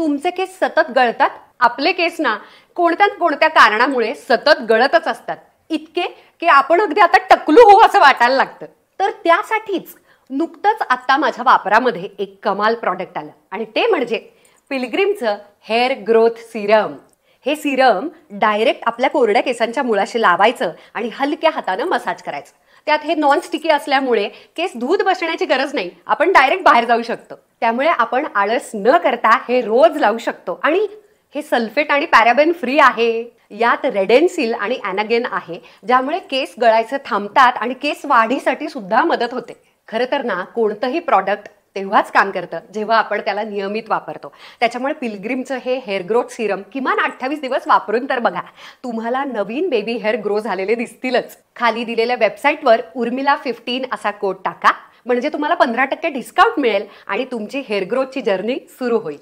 तुमचे केस सतत गळतात? आपले केस ना कोणत्या कोणत्या कारणामुळे सतत गळतच असतात, इतके की आपण अगदी आता टकलू हो असं वाटायला लागतं. तर त्यासाठीच नुकतंच आता माझ्या वापरामध्ये एक कमाल प्रॉडक्ट आलं आणि ते म्हणजे पिलग्रिमचं हेअर ग्रोथ सिरम. हे सिरम डायरेक्ट आपल्या कोरड्या केसांच्या मुळाशी लावायचं आणि हलक्या हातानं मसाज करायचं. त्यात हे नॉन स्टिकी असल्यामुळे केस धूत बसण्याची गरज नाही, आपण डायरेक्ट बाहेर जाऊ शकतो. त्यामुळे आपण आळस न करता हे रोज लावू शकतो. आणि हे सल्फेट आणि पॅराबेन फ्री आहे. यात रेडेन्सिल आणि ॲनागेन आहे, ज्यामुळे केस गळायचं थांबतात आणि केस वाढीसाठी सुद्धा मदत होते. खरं तर ना कोणतंही प्रॉडक्ट तेव्हाच काम करतं जेव्हा आपण त्याला नियमित वापरतो. त्याच्यामुळे पिलग्रिमचं हे हेअर ग्रोथ सिरम किमान 28 दिवस वापरून तर बघा, तुम्हाला नवीन बेबी हेअर ग्रो झालेले दिसतीलच. खाली दिलेल्या वेबसाईटवर उर्मिला15 असा कोड टाका, म्हणजे तुम्हाला 15% डिस्काउंट मिळेल आणि तुमची हेअर ग्रोथची जर्नी सुरू होईल.